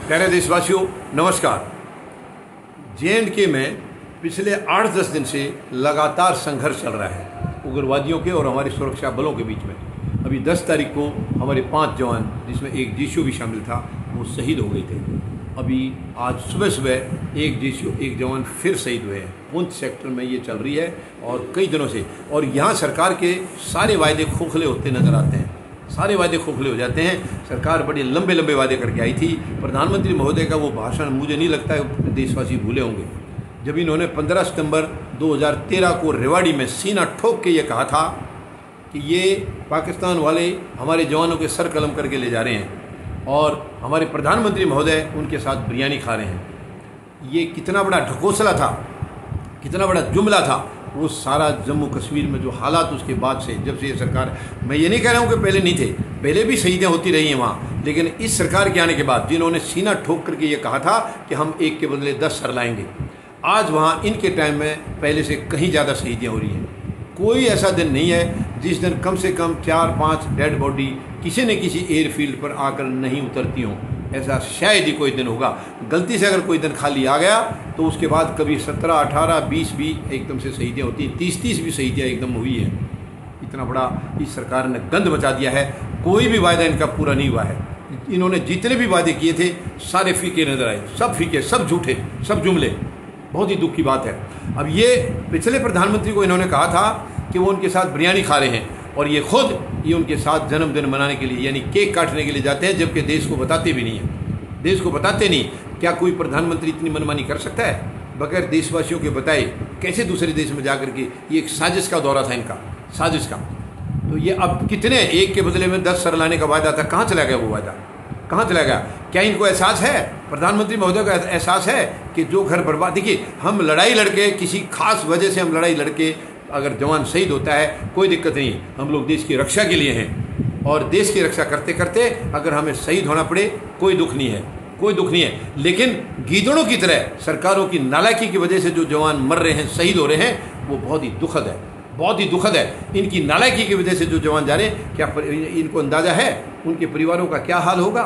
प्यारे देशवासियों, नमस्कार। जे.एंड.के में पिछले 8-10 दिन से लगातार संघर्ष चल रहा है उग्रवादियों के और हमारे सुरक्षा बलों के बीच में। अभी 10 तारीख को हमारे 5 जवान, जिसमें एक जीशो भी शामिल था, वो शहीद हो गए थे। अभी आज सुबह सुबह एक जवान फिर शहीद हुए हैं। पुंछ सेक्टर में ये चल रही है और कई दिनों से। और यहाँ सरकार के सारे वायदे खोखले होते नजर आते हैं, सारे वायदे खोखले हो जाते हैं। सरकार बड़े लंबे लंबे वादे करके आई थी। प्रधानमंत्री महोदय का वो भाषण मुझे नहीं लगता है देशवासी भूले होंगे, जब इन्होंने 15 सितंबर 2013 को रेवाड़ी में सीना ठोक के ये कहा था कि ये पाकिस्तान वाले हमारे जवानों के सर कलम करके ले जा रहे हैं और हमारे प्रधानमंत्री महोदय उनके साथ बिरयानी खा रहे हैं। ये कितना बड़ा ढकोसला था, कितना बड़ा जुमला था। वो सारा जम्मू कश्मीर में जो हालात उसके बाद से, जब से ये सरकार, मैं ये नहीं कह रहा हूँ कि पहले नहीं थे, पहले भी शहीदें होती रही हैं वहाँ, लेकिन इस सरकार के आने के बाद जिन्होंने सीना ठोक करके ये कहा था कि हम एक के बदले 10 सर लाएंगे, आज वहाँ इनके टाइम में पहले से कहीं ज़्यादा शहीदियाँ हो रही हैं। कोई ऐसा दिन नहीं है जिस दिन कम से कम 4-5 डेड बॉडी किसी न किसी एयरफील्ड पर आकर नहीं उतरती हों। ऐसा शायद ही कोई दिन होगा। गलती से अगर कोई दिन खाली आ गया तो उसके बाद कभी 17, 18, 20 भी एकदम से शहीदियाँ होती हैं, 30 भी शहीदियाँ एकदम हुई हैं। इतना बड़ा इस सरकार ने गंद मचा दिया है। कोई भी वायदा इनका पूरा नहीं हुआ है। इन्होंने जितने भी वादे किए थे सारे फीके नजर आए, सब फीके, सब झूठे, सब जुमले। बहुत ही दुख की बात है। अब ये पिछले प्रधानमंत्री को इन्होंने कहा था कि वो उनके साथ बिरयानी खा रहे हैं और ये उनके साथ जन्मदिन मनाने के लिए यानी केक काटने के लिए जाते हैं, जबकि देश को बताते भी नहीं हैं। देश को बताते नहीं। क्या कोई प्रधानमंत्री इतनी मनमानी कर सकता है बगैर देशवासियों के बताए? कैसे दूसरे देश में जाकर के? ये एक साजिश का दौरा था इनका, साजिश का। तो ये अब कितने एक के बदले में 10 सर लाने का वायदा था, कहाँ चला गया वो वायदा? कहाँ चला गया? क्या इनको एहसास है, प्रधानमंत्री महोदय का एहसास है कि जो घर बर्बाद, देखिए हम लड़ाई लड़के, किसी खास वजह से हम लड़ाई लड़के अगर जवान शहीद होता है कोई दिक्कत नहीं। हम लोग देश की रक्षा के लिए हैं और देश की रक्षा करते करते अगर हमें शहीद होना पड़े कोई दुख नहीं है, कोई दुख नहीं है। लेकिन गीदड़ों की तरह सरकारों की नालायकी की वजह से जो जवान मर रहे हैं, शहीद हो रहे हैं, वो बहुत ही दुखद है, बहुत ही दुखद है। इनकी नालायकी की वजह से जो जवान जा रहे हैं, क्या इनको अंदाजा है उनके परिवारों का क्या हाल होगा?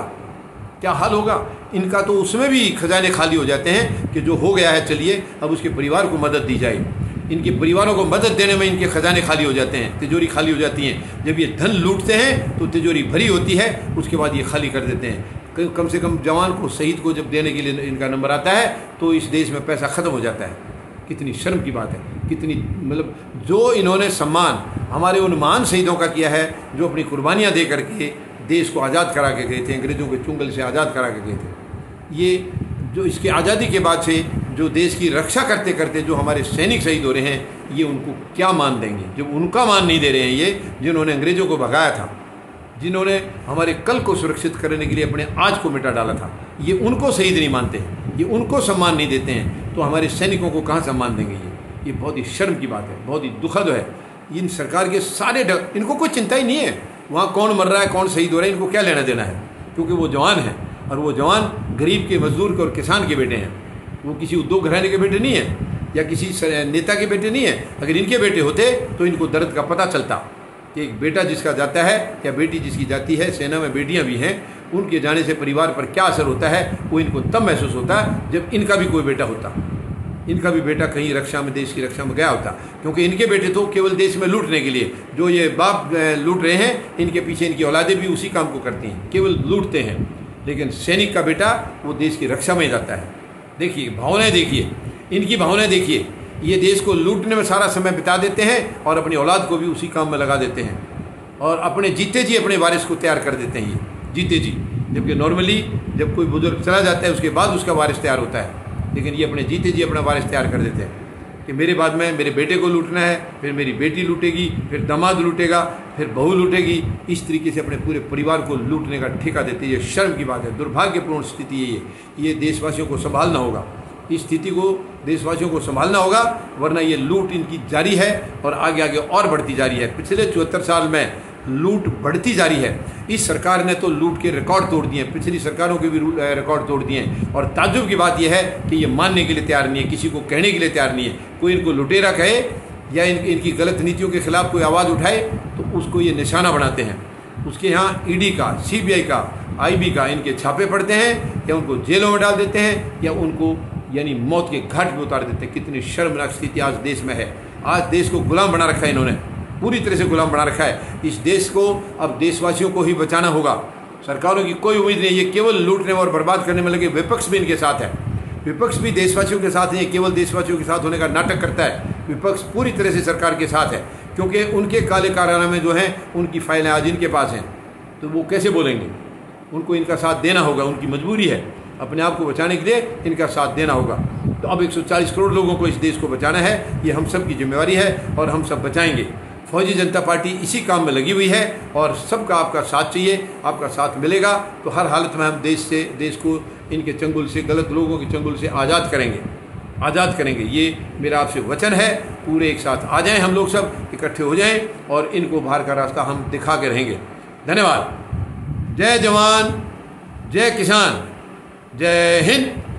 क्या हाल होगा इनका? तो उसमें भी खजाने खाली हो जाते हैं कि जो हो गया है चलिए अब उसके परिवार को मदद दी जाए। इनके परिवारों को मदद देने में इनके खजाने खाली हो जाते हैं, तिजोरी खाली हो जाती हैं। जब ये धन लूटते हैं तो तिजोरी भरी होती है, उसके बाद ये खाली कर देते हैं। कम से कम जवान को, शहीद को जब देने के लिए इनका नंबर आता है तो इस देश में पैसा ख़त्म हो जाता है। कितनी शर्म की बात है, कितनी मतलब जो इन्होंने सम्मान हमारे उन महान शहीदों का किया है जो अपनी कुर्बानियाँ दे करके देश को आज़ाद करा के गए थे, अंग्रेज़ों के चुंगल से आज़ाद करा के गए थे। ये जो इसकी आज़ादी के बाद से जो देश की रक्षा करते करते जो हमारे सैनिक शहीद हो रहे हैं, ये उनको क्या मान देंगे जब उनका मान नहीं दे रहे हैं? ये जिन्होंने अंग्रेज़ों को भगाया था, जिन्होंने हमारे कल को सुरक्षित करने के लिए अपने आज को मिटा डाला था, ये उनको शहीद नहीं मानते हैं, ये उनको सम्मान नहीं देते हैं, तो हमारे सैनिकों को कहाँ सम्मान देंगे? ये बहुत ही शर्म की बात है, बहुत ही दुखद है। इन सरकार के सारे इनको कोई चिंता ही नहीं है वहाँ कौन मर रहा है, कौन शहीद हो रहा है, इनको क्या लेना देना है, क्योंकि वो जवान हैं और वो जवान गरीब के, मजदूर के और किसान के बेटे हैं। वो किसी उद्योग घराने के बेटे नहीं हैं या किसी नेता के बेटे नहीं हैं। अगर इनके बेटे होते तो इनको दर्द का पता चलता कि एक बेटा जिसका जाता है या बेटी जिसकी जाती है, सेना में बेटियां भी हैं, उनके जाने से परिवार पर क्या असर होता है वो इनको तब महसूस होता है जब इनका भी कोई बेटा होता, इनका भी बेटा कहीं रक्षा में, देश की रक्षा में गया होता। क्योंकि इनके बेटे तो केवल देश में लूटने के लिए, जो ये बाप लूट रहे हैं, इनके पीछे इनकी औलादें भी उसी काम को करती हैं, केवल लूटते हैं। लेकिन सैनिक का बेटा वो देश की रक्षा में जाता है। देखिए भावनाएं, देखिए इनकी भावनाएं, देखिए ये देश को लूटने में सारा समय बिता देते हैं और अपनी औलाद को भी उसी काम में लगा देते हैं और अपने जीते जी अपने वारिस को तैयार कर देते हैं, ये जीते जी। जबकि नॉर्मली जब कोई बुजुर्ग चला जाता है उसके बाद उसका वारिस तैयार होता है, लेकिन ये अपने जीते जी अपना वारिस तैयार कर देते हैं कि मेरे बाद में मेरे बेटे को लूटना है, फिर मेरी बेटी लूटेगी, फिर दामाद लूटेगा, फिर बहू लूटेगी। इस तरीके से अपने पूरे परिवार को लूटने का ठेका देते हैं। ये शर्म की बात है, दुर्भाग्यपूर्ण स्थिति है ये देशवासियों को संभालना होगा, इस स्थिति को देशवासियों को संभालना होगा, वरना ये लूट इनकी जारी है और आगे आगे और बढ़ती जा रही है। पिछले 74 साल में लूट बढ़ती जा रही है। इस सरकार ने तो लूट के रिकॉर्ड तोड़ दिए, पिछली सरकारों के भी रिकॉर्ड तोड़ दिए हैं। और ताज्जुब की बात यह है कि ये मानने के लिए तैयार नहीं है, किसी को कहने के लिए तैयार नहीं है। कोई इनको लुटेरा कहे या इनकी गलत नीतियों के खिलाफ कोई आवाज़ उठाए तो उसको ये निशाना बनाते हैं। उसके यहाँ ईडी का, सीबीआई का, आईबी का इनके छापे पड़ते हैं, या उनको जेलों में डाल देते हैं, या उनको यानी मौत के घाट में उतार देते हैं। कितनी शर्मनाक स्थिति आज देश में है। आज देश को गुलाम बना रखा है इन्होंने, पूरी तरह से गुलाम बना रखा है। इस देश को अब देशवासियों को ही बचाना होगा। सरकारों की कोई उम्मीद नहीं, ये केवल लूटने और बर्बाद करने में लगे। विपक्ष भी इनके साथ है, विपक्ष भी देशवासियों के साथ नहीं, केवल देशवासियों के साथ होने का नाटक करता है। विपक्ष पूरी तरह से सरकार के साथ है, क्योंकि उनके काले कारनामे जो हैं उनकी फाइलें आज इनके पास हैं, तो वो कैसे बोलेंगे? उनको इनका साथ देना होगा, उनकी मजबूरी है। अपने आप को बचाने के लिए इनका साथ देना होगा। तो अब 140 करोड़ लोगों को इस देश को बचाना है, ये हम सब की जिम्मेवारी है और हम सब बचाएंगे। फौजी जनता पार्टी इसी काम में लगी हुई है और सबका आपका साथ चाहिए। आपका साथ मिलेगा तो हर हालत में हम देश को इनके चंगुल से, गलत लोगों के चंगुल से आज़ाद करेंगे। ये मेरा आपसे वचन है। पूरे एक साथ आ जाएं, हम लोग सब इकट्ठे हो जाएं और इनको बाहर का रास्ता हम दिखा के रहेंगे। धन्यवाद। जय जवान, जय किसान, जय हिंद।